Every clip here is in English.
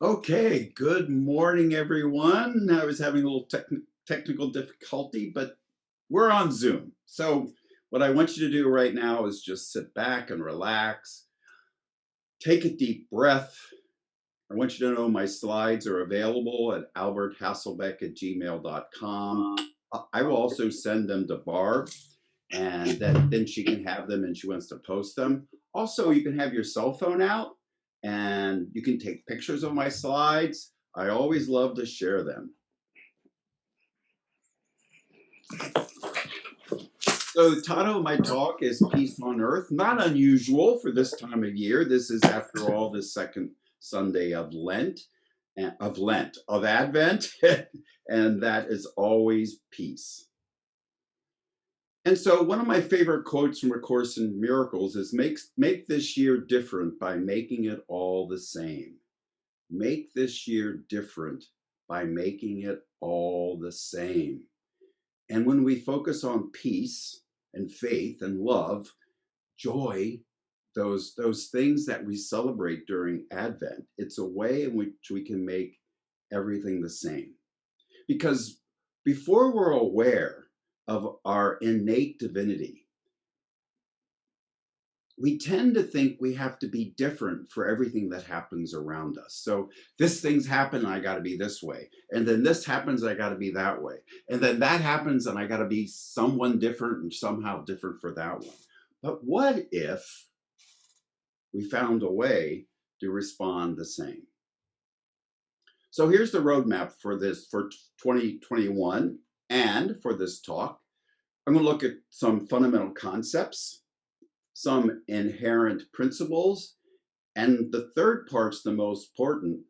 Okay, good morning, everyone. I was having a little technical difficulty, but we're on Zoom. So, what I want you to do right now is just sit back and relax, take a deep breath. I want you to know my slides are available at alberthasselbeck@gmail.com. I will also send them to Barb, and then she can have them and she wants to post them. Also, you can have your cell phone out and you can take pictures of my slides. I always love to share them. So the title of my talk is Peace on Earth. Not unusual for this time of year. This is, after all, the second Sunday of Advent, and that is always peace. And so one of my favorite quotes from A Course in Miracles is make this year different by making it all the same. Make this year different by making it all the same. And when we focus on peace and faith and love, joy, those things that we celebrate during Advent, it's a way in which we can make everything the same. Because before we're aware of our innate divinity, we tend to think we have to be different for everything that happens around us. So this thing's happened, I got to be this way. And then this happens, I got to be that way. And then that happens, and I got to be someone different and somehow different for that one. But what if we found a way to respond the same? So here's the roadmap for 2021 and for this talk. I'm going to look at some fundamental concepts, some inherent principles, and the third part's the most important.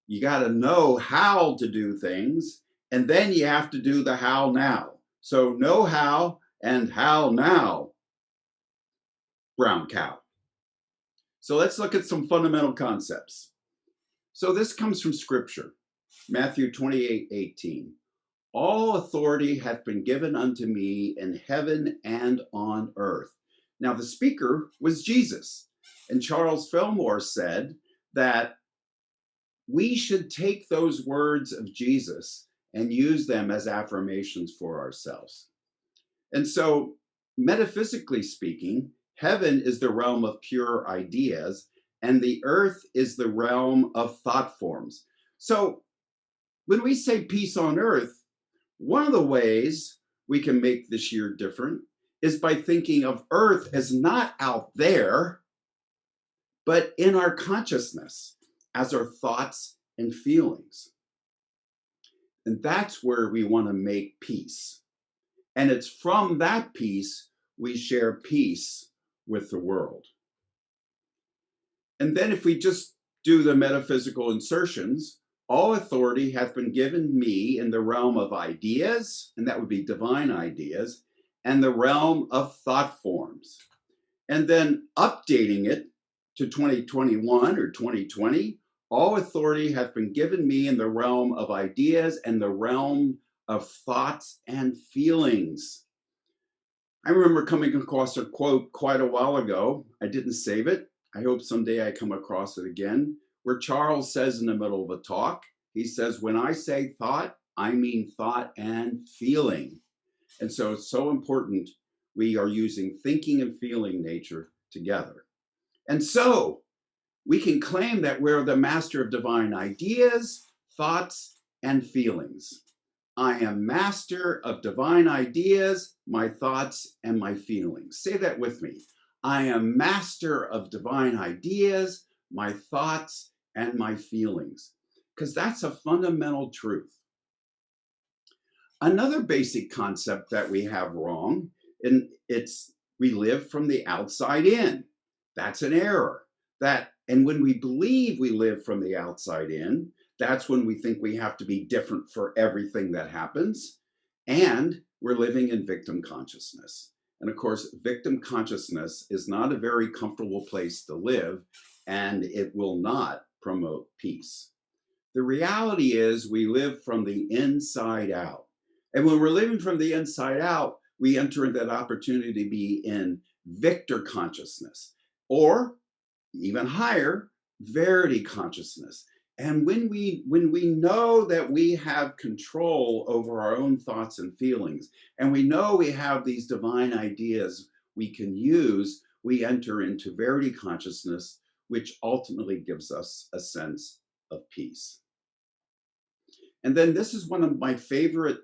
You got to know how to do things, and then you have to do the how now. So know how and how now, brown cow. So let's look at some fundamental concepts. So this comes from Scripture, Matthew 28:18. All authority hath been given unto me in heaven and on earth. Now, the speaker was Jesus. And Charles Fillmore said that we should take those words of Jesus and use them as affirmations for ourselves. And so, metaphysically speaking, heaven is the realm of pure ideas, and the earth is the realm of thought forms. So, when we say peace on earth, one of the ways we can make this year different is by thinking of earth as not out there, but in our consciousness as our thoughts and feelings. And that's where we want to make peace. And it's from that peace we share peace with the world. And then if we just do the metaphysical insertions, all authority hath been given me in the realm of ideas, and that would be divine ideas, and the realm of thought forms. And then updating it to 2021 or 2020, all authority hath been given me in the realm of ideas and the realm of thoughts and feelings. I remember coming across a quote quite a while ago. I didn't save it. I hope someday I come across it again, where Charles says in the middle of a talk, he says, when I say thought, I mean thought and feeling. And so it's so important we are using thinking and feeling nature together. And so we can claim that we're the master of divine ideas, thoughts, and feelings. I am master of divine ideas, my thoughts, and my feelings. Say that with me. I am master of divine ideas, my thoughts, and my feelings. Because that's a fundamental truth. Another basic concept that we have wrong, and it's we live from the outside in. That's an error. And when we believe we live from the outside in, that's when we think we have to be different for everything that happens. And we're living in victim consciousness. And of course, victim consciousness is not a very comfortable place to live, and it will not promote peace. The reality is we live from the inside out. And when we're living from the inside out, we enter that opportunity to be in victor consciousness, or even higher, verity consciousness. And when we know that we have control over our own thoughts and feelings, and we know we have these divine ideas we can use, we enter into verity consciousness, which ultimately gives us a sense of peace. And then this is one of my favorite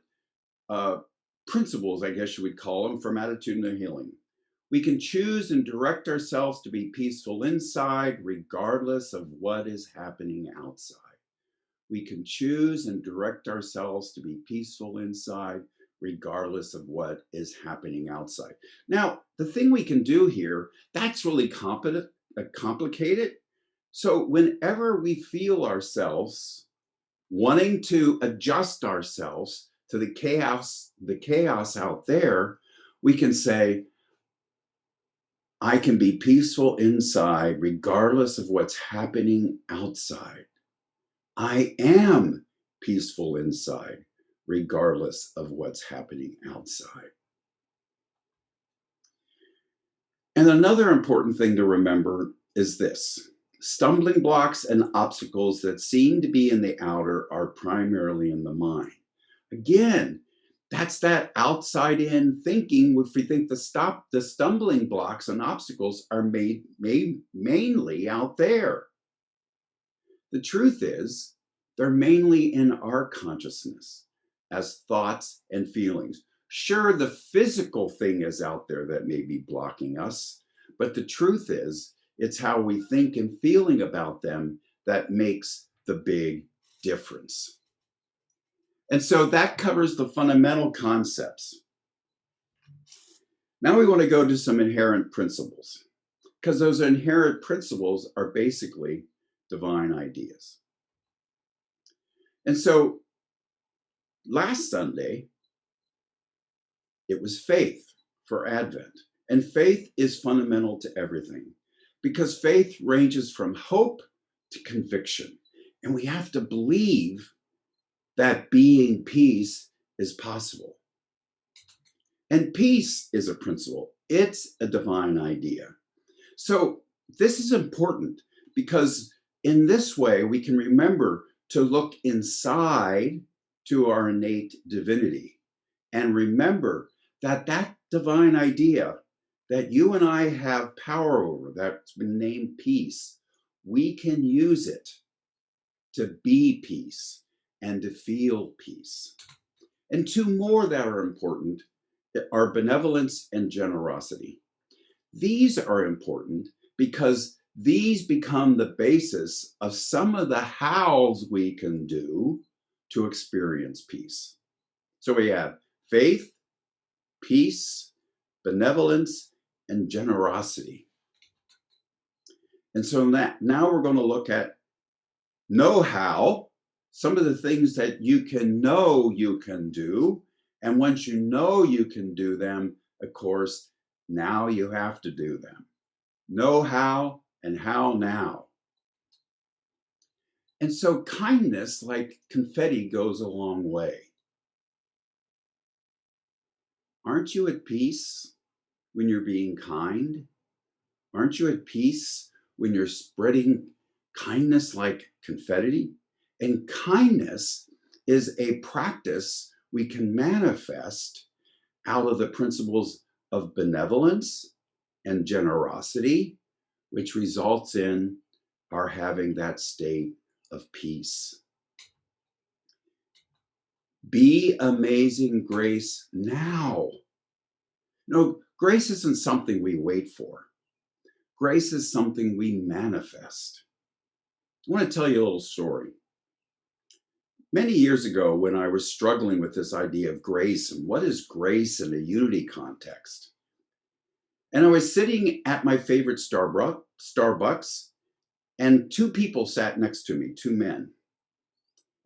uh, principles, I guess you would call them, from attitudinal healing. We can choose and direct ourselves to be peaceful inside, regardless of what is happening outside. We can choose and direct ourselves to be peaceful inside, regardless of what is happening outside. Now, the thing we can do here, that's really complicated. So, whenever we feel ourselves wanting to adjust ourselves to the chaos out there, we can say, I can be peaceful inside regardless of what's happening outside. I am peaceful inside regardless of what's happening outside. And another important thing to remember is this: stumbling blocks and obstacles that seem to be in the outer are primarily in the mind. Again, that's that outside in thinking. If we think the stumbling blocks and obstacles are made mainly out there. The truth is, they're mainly in our consciousness as thoughts and feelings. Sure, the physical thing is out there that may be blocking us, but the truth is, it's how we think and feeling about them that makes the big difference. And so that covers the fundamental concepts. Now we want to go to some inherent principles, because those inherent principles are basically divine ideas. And so last Sunday, it was faith for Advent. And faith is fundamental to everything because faith ranges from hope to conviction. And we have to believe that being peace is possible. And peace is a principle, it's a divine idea. So this is important because in this way, we can remember to look inside to our innate divinity and remember that that divine idea that you and I have power over, that's been named peace, we can use it to be peace and to feel peace. And two more that are important are benevolence and generosity. These are important because these become the basis of some of the hows we can do to experience peace. So we have faith, peace, benevolence, and generosity. And so now we're going to look at know-how, some of the things that you can do. And once you know you can do them, of course, now you have to do them. Know how and how now. And so kindness, like confetti, goes a long way. Aren't you at peace when you're being kind? Aren't you at peace when you're spreading kindness like confetti? And kindness is a practice we can manifest out of the principles of benevolence and generosity, which results in our having that state of peace. Be amazing grace now. No, grace isn't something we wait for. Grace is something we manifest. I want to tell you a little story. Many years ago, when I was struggling with this idea of grace and what is grace in a unity context, and I was sitting at my favorite Starbucks, and two people sat next to me, two men.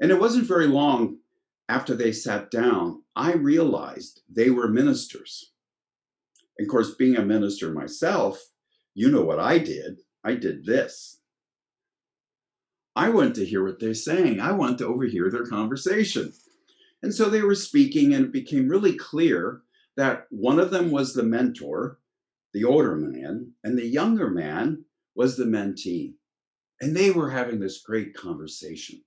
And it wasn't very long after they sat down, I realized they were ministers. And of course, being a minister myself, you know what I did. I did this. I wanted to hear what they're saying. I wanted to overhear their conversation. And so they were speaking, and it became really clear that one of them was the mentor, the older man, and the younger man was the mentee. And they were having this great conversation.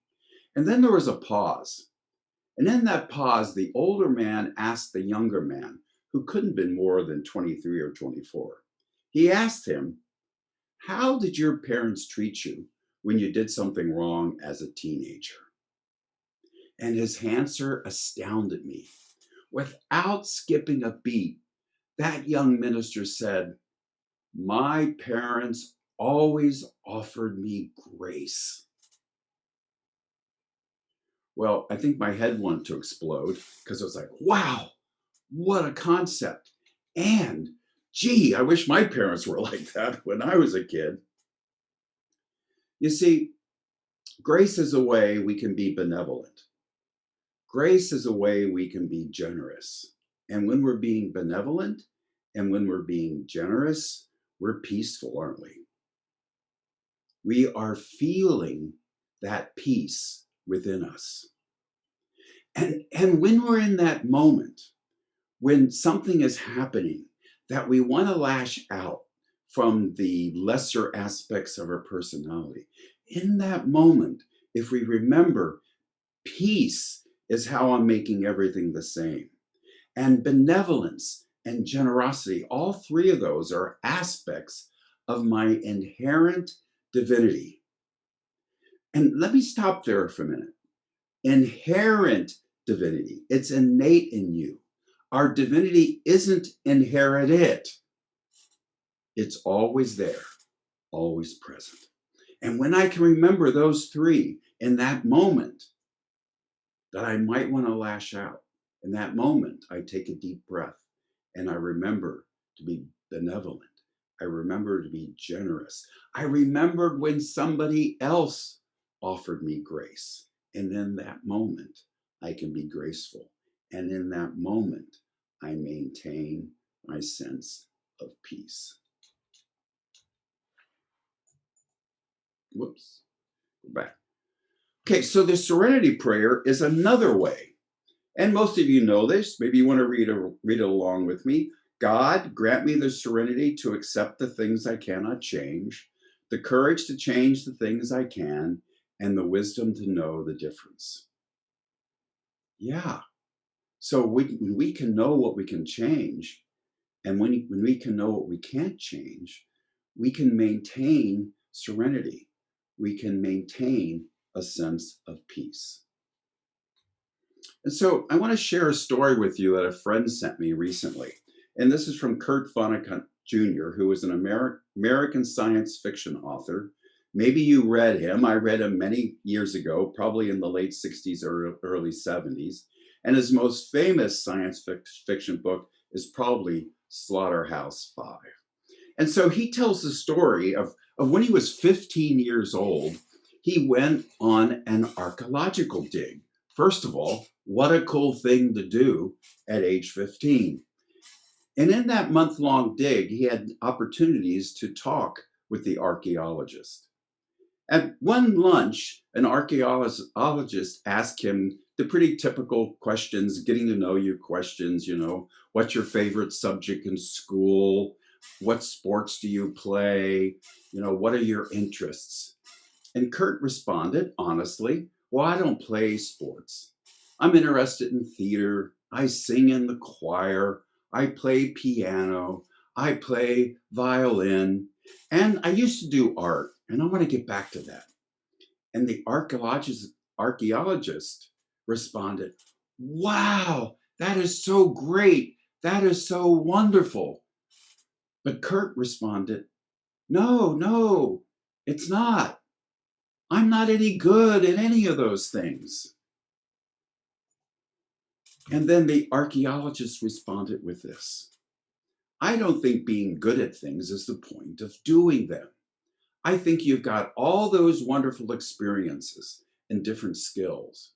And then there was a pause. And in that pause, the older man asked the younger man, who couldn't have been more than 23 or 24, he asked him, "How did your parents treat you when you did something wrong as a teenager?" And his answer astounded me. Without skipping a beat, that young minister said, "My parents always offered me grace." Well, I think my head wanted to explode because I was like, wow, what a concept. And gee, I wish my parents were like that when I was a kid. You see, grace is a way we can be benevolent. Grace is a way we can be generous. And when we're being benevolent and when we're being generous, we're peaceful, aren't we? We are feeling that peace within us. And when we're in that moment, when something is happening that we want to lash out from the lesser aspects of our personality, in that moment, if we remember, peace is how I'm making everything the same. And benevolence and generosity, all three of those are aspects of my inherent divinity. And let me stop there for a minute. Inherent divinity, it's innate in you. Our divinity isn't inherited, it's always there, always present. And when I can remember those three in that moment that I might want to lash out, in that moment, I take a deep breath and I remember to be benevolent. I remember to be generous. I remembered when somebody else offered me grace. And in that moment, I can be graceful. And in that moment, I maintain my sense of peace. Whoops, go back. Okay, so the serenity prayer is another way. And most of you know this. Maybe you want to read it along with me. God, grant me the serenity to accept the things I cannot change, the courage to change the things I can, and the wisdom to know the difference. Yeah. So when we can know what we can change, and when we can know what we can't change, we can maintain serenity. We can maintain a sense of peace. And so I want to share a story with you that a friend sent me recently. And this is from Kurt Vonnegut Jr., who is an American science fiction author. Maybe you read him. I read him many years ago, probably in the late 60s or early 70s. And his most famous science fiction book is probably Slaughterhouse-Five. And so he tells the story of when he was 15 years old, he went on an archaeological dig. First of all, what a cool thing to do at age 15. And in that month-long dig, he had opportunities to talk with the archaeologist. At one lunch, an archaeologist asked him the pretty typical questions, getting to know you questions, what's your favorite subject in school? What sports do you play? What are your interests? And Kurt responded honestly, well, I don't play sports. I'm interested in theater. I sing in the choir. I play piano. I play violin. And I used to do art. And I want to get back to that. And the archaeologist responded, wow, that is so great. That is so wonderful. But Kurt responded, no, it's not. I'm not any good at any of those things. And then the archaeologist responded with this: I don't think being good at things is the point of doing them. I think you've got all those wonderful experiences and different skills.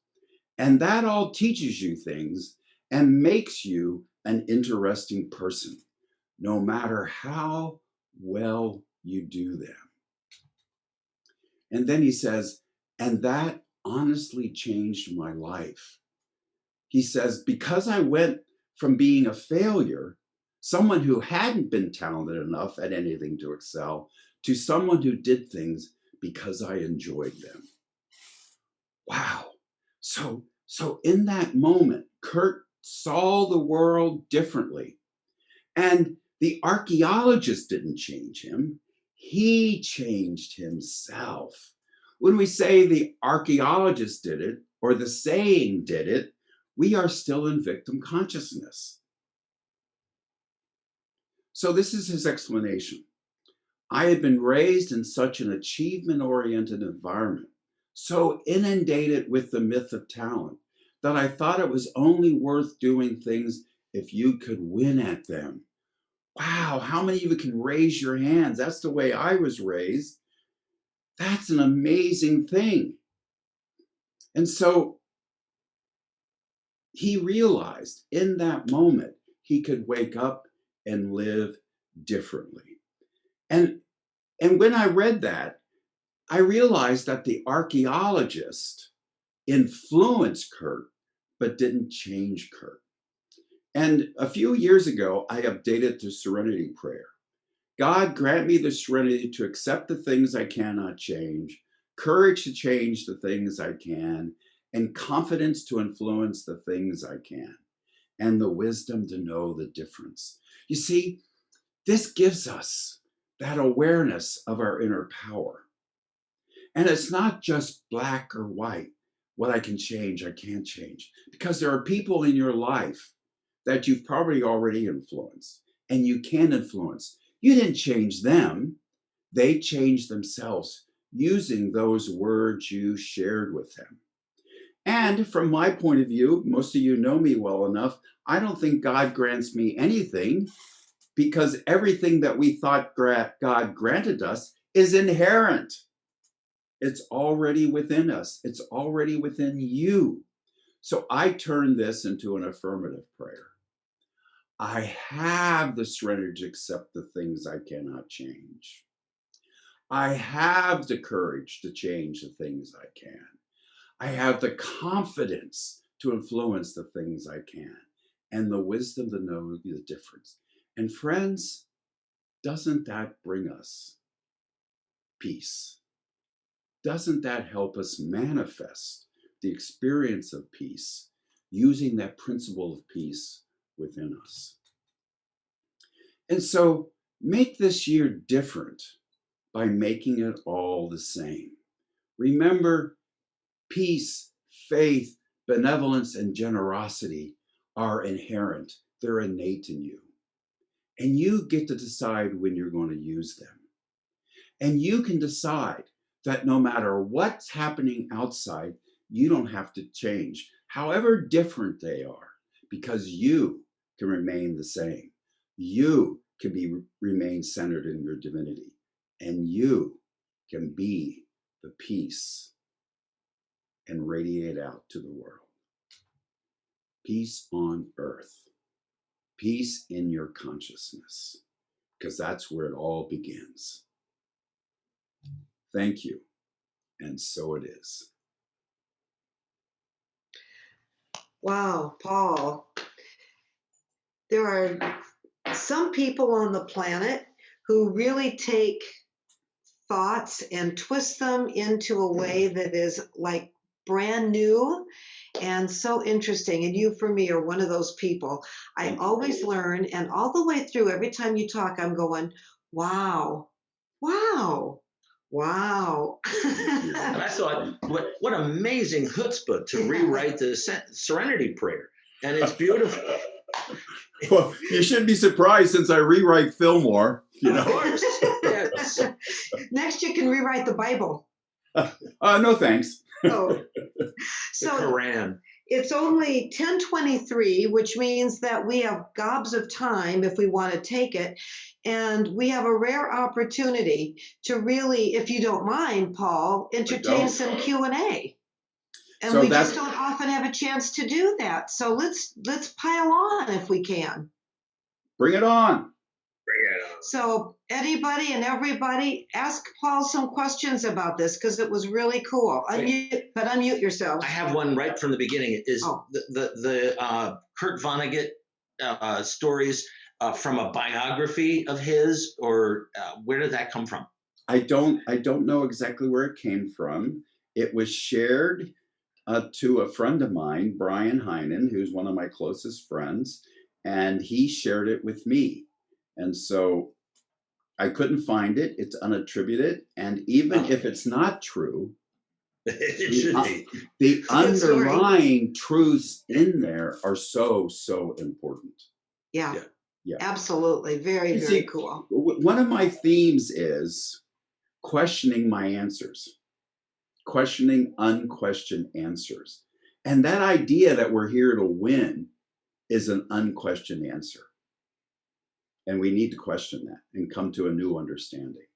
And that all teaches you things and makes you an interesting person, no matter how well you do them. And then he says, and that honestly changed my life. He says, because I went from being a failure, someone who hadn't been talented enough at anything to excel, to someone who did things because I enjoyed them. Wow. So in that moment, Kurt saw the world differently. And the archaeologist didn't change him. He changed himself. When we say the archaeologist did it, or the saying did it, we are still in victim consciousness. So this is his explanation. I had been raised in such an achievement-oriented environment, so inundated with the myth of talent, that I thought it was only worth doing things if you could win at them. Wow, how many of you can raise your hands? That's the way I was raised. That's an amazing thing. And so he realized in that moment he could wake up and live differently. And when I read that, I realized that the archaeologist influenced Kurt, but didn't change Kurt. And a few years ago, I updated the Serenity Prayer. God, grant me the serenity to accept the things I cannot change, courage to change the things I can, and confidence to influence the things I can, and the wisdom to know the difference. You see, this gives us that awareness of our inner power. And it's not just black or white, what I can change, I can't change, because there are people in your life that you've probably already influenced and you can influence. You didn't change them. They changed themselves using those words you shared with them. And from my point of view, most of you know me well enough, I don't think God grants me anything, because everything that we thought God granted us is inherent. It's already within us. It's already within you. So I turn this into an affirmative prayer. I have the serenity to accept the things I cannot change. I have the courage to change the things I can. I have the confidence to influence the things I can, and the wisdom to know the difference. And friends, doesn't that bring us peace? Doesn't that help us manifest the experience of peace using that principle of peace within us? And so make this year different by making it all the same. Remember, peace, faith, benevolence, and generosity are inherent. They're innate in you. And you get to decide when you're going to use them. And you can decide that no matter what's happening outside, you don't have to change, however different they are, because you can remain the same. You can remain centered in your divinity, and you can be the peace and radiate out to the world. Peace on earth, peace in your consciousness, because that's where it all begins. Thank you. And so it is. Wow, Paul. There are some people on the planet who really take thoughts and twist them into a way that is like brand new and so interesting. And you, for me, are one of those people. I always learn, and all the way through, every time you talk, I'm going, wow, wow, wow. And I thought, what amazing chutzpah to rewrite the Serenity Prayer. And it's beautiful. Well, you shouldn't be surprised since I rewrite Fillmore, you know. Of course. Yes. Next, you can rewrite the Bible. No, thanks. Oh. So the Quran. It's only 10:23, which means that we have gobs of time if we want to take it. And we have a rare opportunity to really, if you don't mind, Paul, entertain some Q&A. And so we just don't often have a chance to do that. So let's pile on if we can. Bring it on. Bring it on. So anybody and everybody, ask Paul some questions about this, because it was really cool. Unmute yourself. I have one right from the beginning. Is the Kurt Vonnegut stories from a biography of his, or where did that come from? I don't know exactly where it came from. It was shared to a friend of mine, Brian Heinen, who's one of my closest friends, and he shared it with me. And so I couldn't find it. It's unattributed. And even if it's not true, It the, should be. the It's a good story. underlying truths in there are so, so important. Yeah, Yeah. Yeah. absolutely. Very, You very see, cool. one of my themes is questioning my answers, questioning unquestioned answers. And that idea that we're here to win is an unquestioned answer. And we need to question that and come to a new understanding.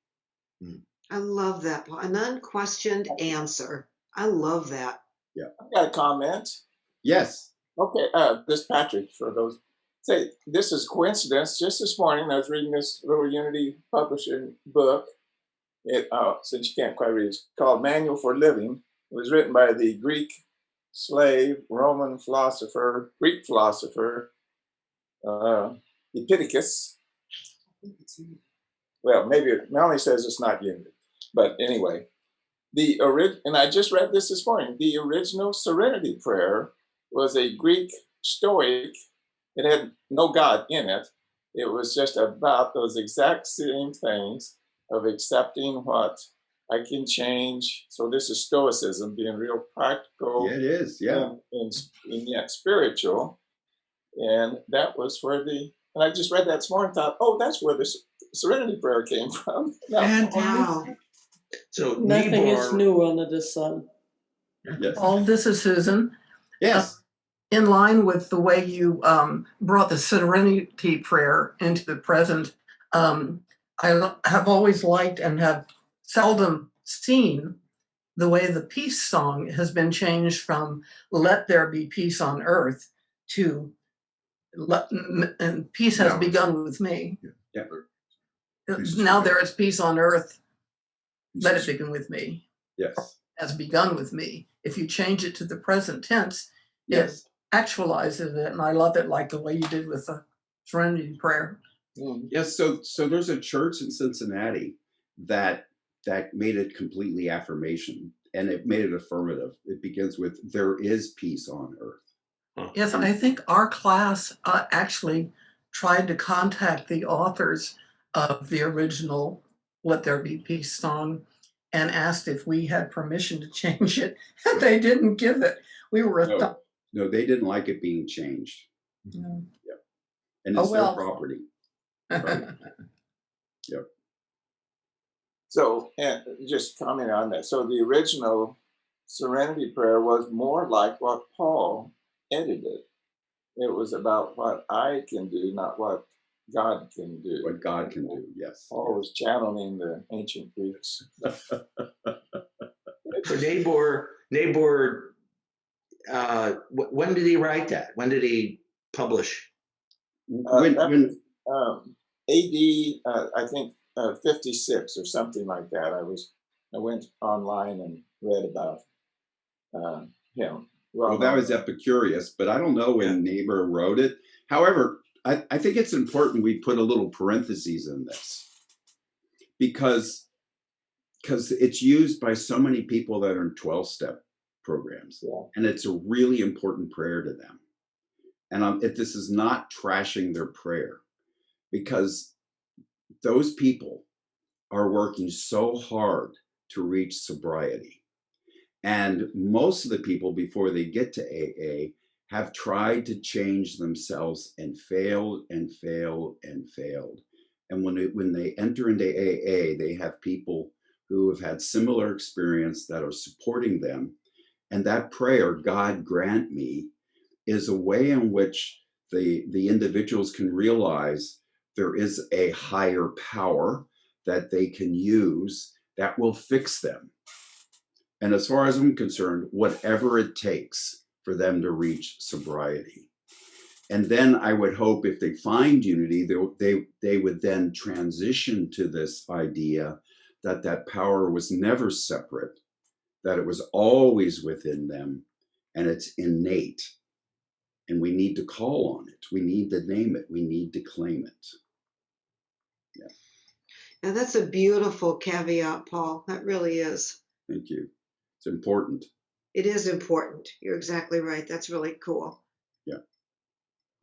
I love that, Paul. An unquestioned answer. I love that. Yeah. I've got a comment. Yes. Okay, this is Patrick for those. Say, this is coincidence. Just this morning, I was reading this little Unity Publishing book. Since you can't quite read, it's called Manual for Living. It was written by the Greek slave, Greek philosopher, Epictetus. Well, maybe Melanie says it's not Unity, but anyway, and I just read this morning. The original Serenity Prayer was a Greek Stoic. It had no God in it. It was just about those exact same things of accepting what I can change. So this is Stoicism, being real practical. Yeah, it is. Yeah. And yet spiritual. And that was and I just read that this morning and thought, oh, that's where this Serenity Prayer came from. Wow. So Nothing is Niebuhr, new under the sun. Yes. Paul, this is Susan. Yes. In line with the way you brought the serenity prayer into the present, I have always liked and have seldom seen the way the peace song has been changed from "Let there be peace on earth" to and peace has begun with me. Yeah. Now there is peace on earth. Let it begin with me. Yes. Has begun with me. If you change it to the present tense, Yes. it actualizes it, and I love it like the way you did with the Serenity Prayer. Yes. So there's a church in Cincinnati that made it completely affirmation, and it made it affirmative. It begins with "There is peace on earth." Yes, I think our class actually tried to contact the authors of the original "Let There Be Peace" song and asked if we had permission to change it, and they didn't give it. We were No, they didn't like it being changed. No. Yep. And it's Oh, well. their property. Right. Yep. So, and just comment on that. So the original Serenity Prayer was more like what Paul edited. It was about what I can do, not what God can do. What God can do. Yes. Paul was channeling the ancient Greeks. so Niebuhr, when did he write that? When did he publish? When AD, I think 56 or something like that. I went online and read about him. well, that was Epicurus, but I don't know when Niebuhr wrote it. However, I think it's important we put a little parentheses in this because it's used by so many people that are in 12-step programs, and it's a really important prayer to them. And this is not trashing their prayer, because those people are working so hard to reach sobriety. And most of the people, before they get to AA, have tried to change themselves and failed and failed and failed. And when they enter into AA, they have people who have had similar experience that are supporting them. And that prayer, "God grant me," is a way in which the individuals can realize there is a higher power that they can use that will fix them. And as far as I'm concerned, whatever it takes for them to reach sobriety. And then I would hope if they find unity, they would then transition to this idea that that power was never separate, that it was always within them, and it's innate. And we need to call on it. We need to name it. We need to claim it. Yeah. And that's a beautiful caveat, Paul. That really is. Thank you. It's important. It is important. You're exactly right. That's really cool. Yeah.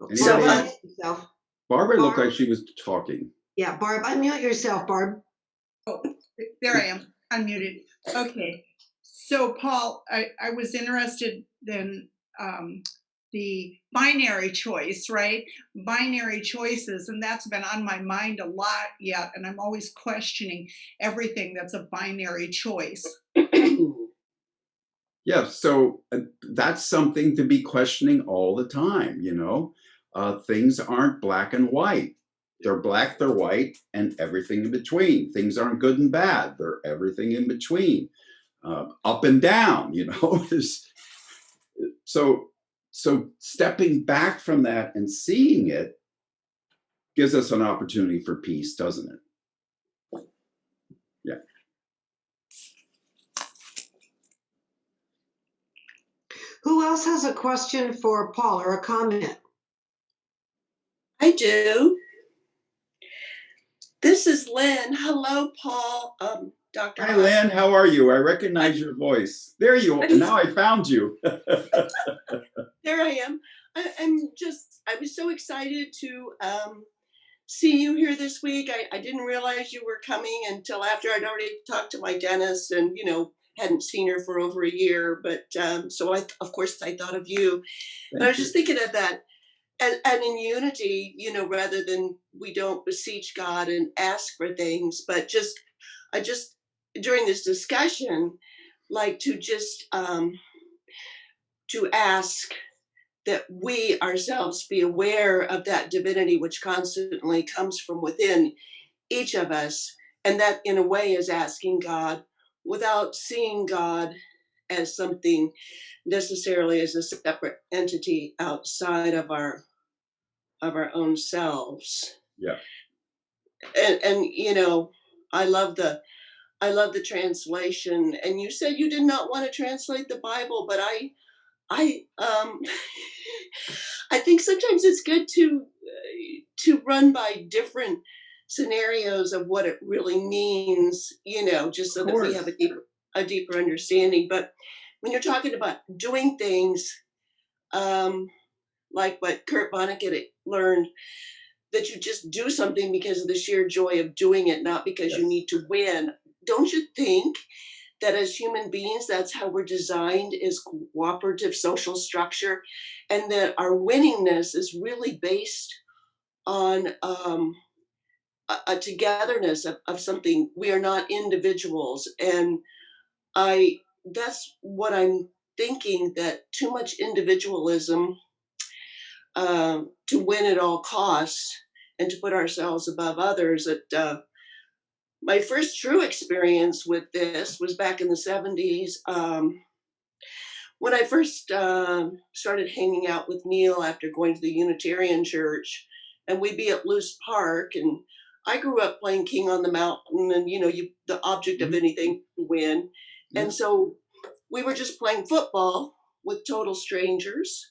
Well, So, Barb, Anybody- unmute yourself. Barbara looked Barb? like she was talking. Yeah, Barb, unmute yourself, Barb. Oh, there I am, unmuted. Okay. So Paul, I was interested in the binary choice, right? Binary choices, and that's been on my mind a lot yet, and I'm always questioning everything that's a binary choice. Yeah, so that's something to be questioning all the time, Things aren't black and white. They're black, they're white, and everything in between. Things aren't good and bad. They're everything in between, up and down, So stepping back from that and seeing it gives us an opportunity for peace, doesn't it? Yeah. Who else has a question for Paul or a comment? I do. This is Lynn. Hello, Paul. Dr. Hi, Lynn. How are you? I recognize your voice. There you are. Now I found you. There I am. I was so excited to see you here this week. I didn't realize you were coming until after I'd already talked to my dentist and, hadn't seen her for over a year. But so of course, I thought of you. But I was just thinking of that. And in unity, rather than we don't beseech God and ask for things, but I just during this discussion, like to just to ask that we ourselves be aware of that divinity which constantly comes from within each of us, and that in a way is asking God without seeing God as something necessarily as a separate entity outside of our own selves. Yeah. And I love the translation. And you said you did not want to translate the Bible, but I I think sometimes it's good to run by different scenarios of what it really means, just so that we have a deeper understanding. But when you're talking about doing things, like what Kurt Vonnegut learned, that you just do something because of the sheer joy of doing it, not because you need to win. Don't you think that as human beings, that's how we're designed, is cooperative social structure, and that our winningness is really based on a togetherness of something. We are not individuals. And that's what I'm thinking, that too much individualism to win at all costs and to put ourselves above others. My first true experience with this was back in the 70s, when I first started hanging out with Neil after going to the Unitarian Church, and we'd be at Luce Park. And I grew up playing King on the Mountain, and the object of anything to win. Yeah. And so we were just playing football with total strangers,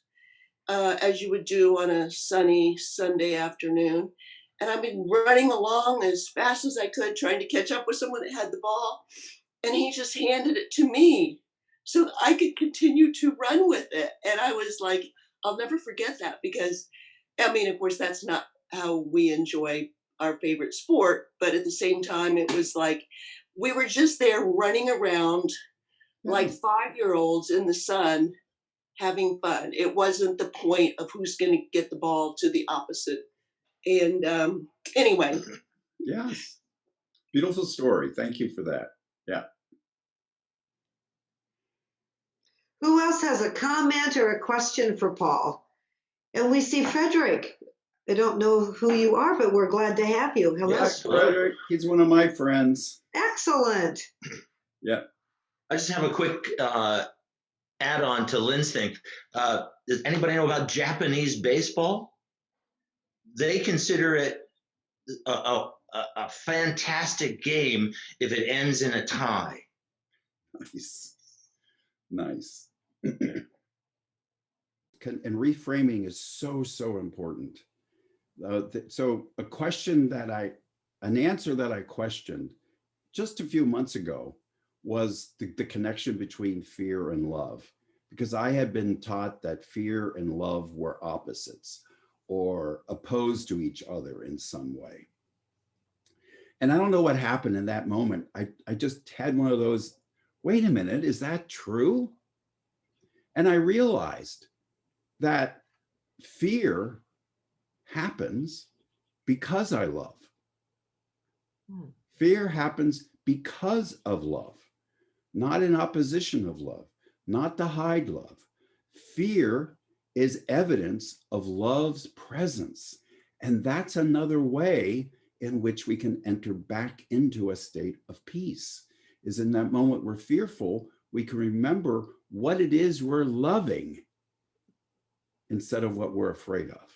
as you would do on a sunny Sunday afternoon. And I've been running along as fast as I could, trying to catch up with someone that had the ball. And he just handed it to me so that I could continue to run with it. And I was like, I'll never forget that, because, of course, that's not how we enjoy our favorite sport. But at the same time, it was like we were just there running around like 5-year-olds in the sun, having fun. It wasn't the point of who's going to get the ball to the opposite. And anyway. Yes. Beautiful story. Thank you for that. Yeah. Who else has a comment or a question for Paul? And we see Frederick. I don't know who you are, but we're glad to have you. Hello. Yes, Frederick. He's one of my friends. Excellent. Yeah. I just have a quick add-on to Lynn's thing. Does anybody know about Japanese baseball? They consider it a fantastic game if it ends in a tie. Nice. And reframing is so important. So a question that an answer that I questioned just a few months ago was the connection between fear and love, because I had been taught that fear and love were opposites or opposed to each other in some way. And I don't know what happened in that moment. I just had one of those, wait a minute, is that true? And I realized that fear happens because I love. Hmm. Fear happens because of love, not in opposition of love, not to hide love. Fear is evidence of love's presence. And that's another way in which we can enter back into a state of peace, is in that moment we're fearful, we can remember what it is we're loving instead of what we're afraid of.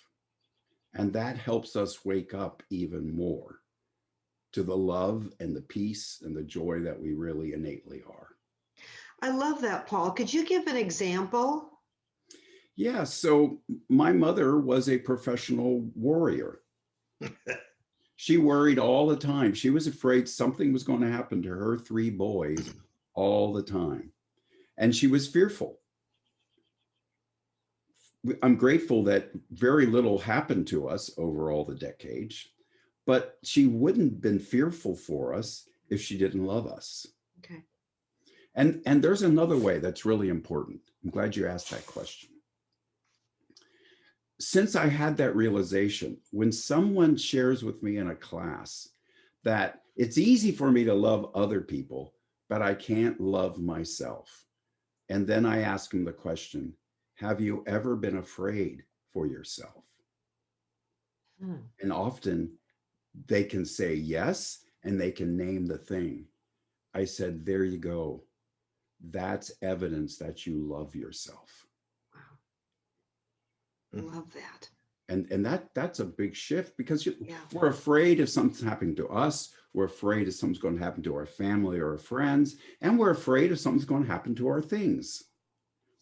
And that helps us wake up even more to the love and the peace and the joy that we really innately are. I love that, Paul. Could you give an example? Yeah, so my mother was a professional warrior. She worried all the time. She was afraid something was going to happen to her three boys all the time. And she was fearful. I'm grateful that very little happened to us over all the decades, but she wouldn't have been fearful for us if she didn't love us. Okay. And there's another way that's really important. I'm glad you asked that question. Since I had that realization, when someone shares with me in a class that it's easy for me to love other people, but I can't love myself. And then I ask them the question, have you ever been afraid for yourself? Hmm. And often they can say yes, and they can name the thing. I said, there you go. That's evidence that you love yourself. Wow. I love that. And that's a big shift, because Yeah. we're afraid if something's happening to us, we're afraid if something's going to happen to our family or our friends, and we're afraid if something's going to happen to our things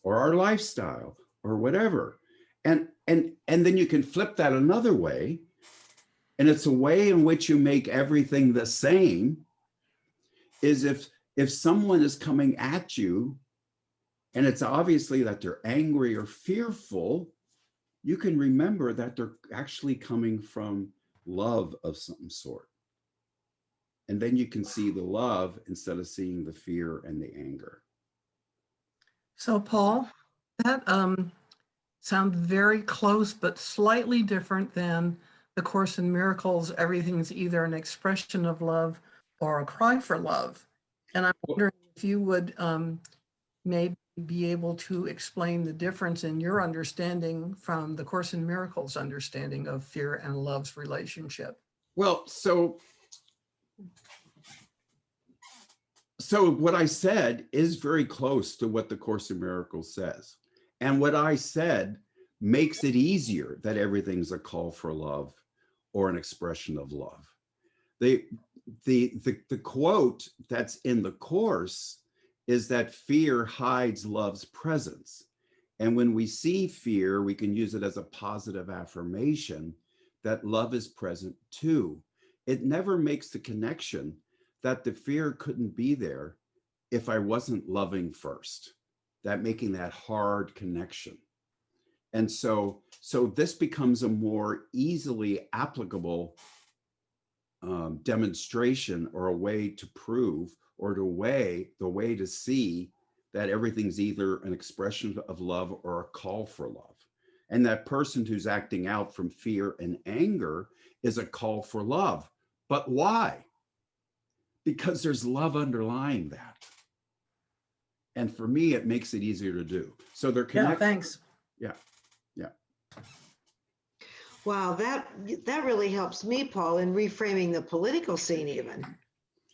or our lifestyle or whatever. And then you can flip that another way, and it's a way in which you make everything the same. Is if someone is coming at you and it's obviously that they're angry or fearful, you can remember that they're actually coming from love of some sort. And then you can see the love instead of seeing the fear and the anger. So, Paul, that sounds very close, but slightly different than the Course in Miracles. Everything's either an expression of love or a cry for love. And I'm wondering if you would maybe be able to explain the difference in your understanding from the Course in Miracles understanding of fear and love's relationship. Well, so what I said is very close to what the Course in Miracles says. And what I said makes it easier that everything's a call for love or an expression of love. The quote that's in the Course is that fear hides love's presence. And when we see fear, we can use it as a positive affirmation that love is present too. It never makes the connection that the fear couldn't be there if I wasn't loving first, that making that hard connection. And so this becomes a more easily applicable demonstration, or a way to prove, or the way to see that everything's either an expression of love or a call for love. And that person who's acting out from fear and anger is a call for love. But why? Because there's love underlying that. And for me, it makes it easier to do. So they're connected. Yeah, thanks. Yeah. Yeah. Wow, that really helps me, Paul, in reframing the political scene even.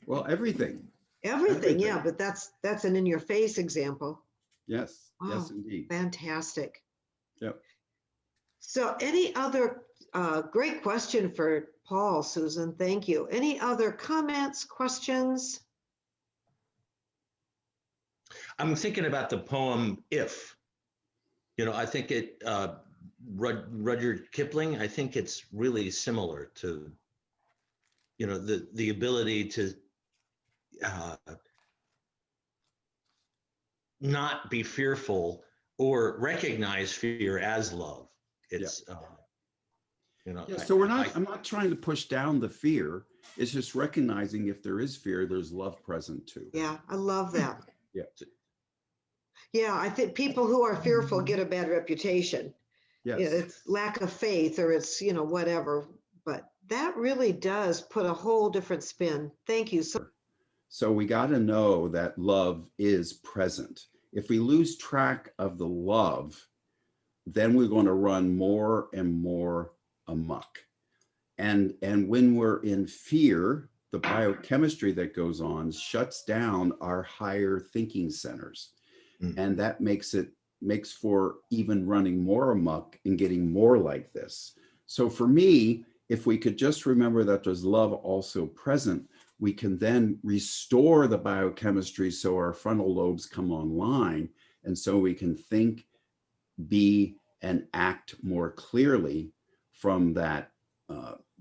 Well, everything. Everything, yeah, but that's an in-your-face example. Yes. Wow, Yes, indeed. fantastic. Yep. So any other, great question for Paul, Susan, thank you. Any other comments, questions? I'm thinking about the poem If. I think it, Rudyard Kipling, I think it's really similar to the ability to not be fearful or recognize fear as love. It's Yeah, so I'm not trying to push down the fear. It's just recognizing if there is fear, there's love present too. Yeah, I love that. Yeah. Yeah, I think people who are fearful get a bad reputation. Yes. It's lack of faith, or it's, whatever. But that really does put a whole different spin. Thank you. So we got to know that love is present. If we lose track of the love, then we're going to run more and more amok. And when we're in fear, the biochemistry that goes on shuts down our higher thinking centers. And that makes for even running more amok and getting more like this. So for me, if we could just remember that there's love also present, we can then restore the biochemistry so our frontal lobes come online, and so we can think, be, and act more clearly from that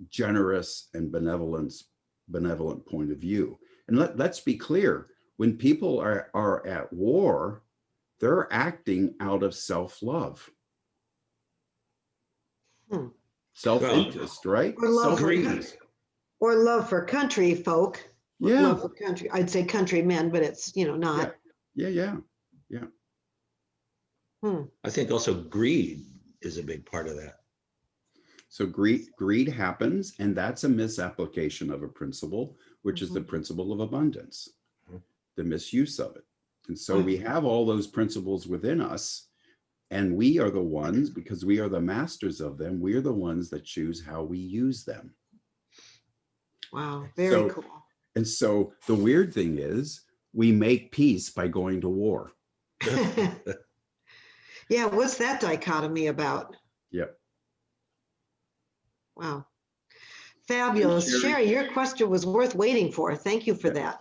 generous and benevolent point of view. And let's be clear, when people are at war, they're acting out of self-love. Self-interest, right? Or love or love for country folk. Yeah. Love for country. I'd say countrymen, but it's, not. Yeah. I think also greed is a big part of that. So greed happens, and that's a misapplication of a principle, which is the principle of abundance, the misuse of it. And so we have all those principles within us, and we are the ones, because we are the masters of them, we are the ones that choose how we use them. Wow, very cool. And so the weird thing is, we make peace by going to war. Yeah, what's that dichotomy about? Yep. Wow. Fabulous. Sherry, your question was worth waiting for. Thank you for that.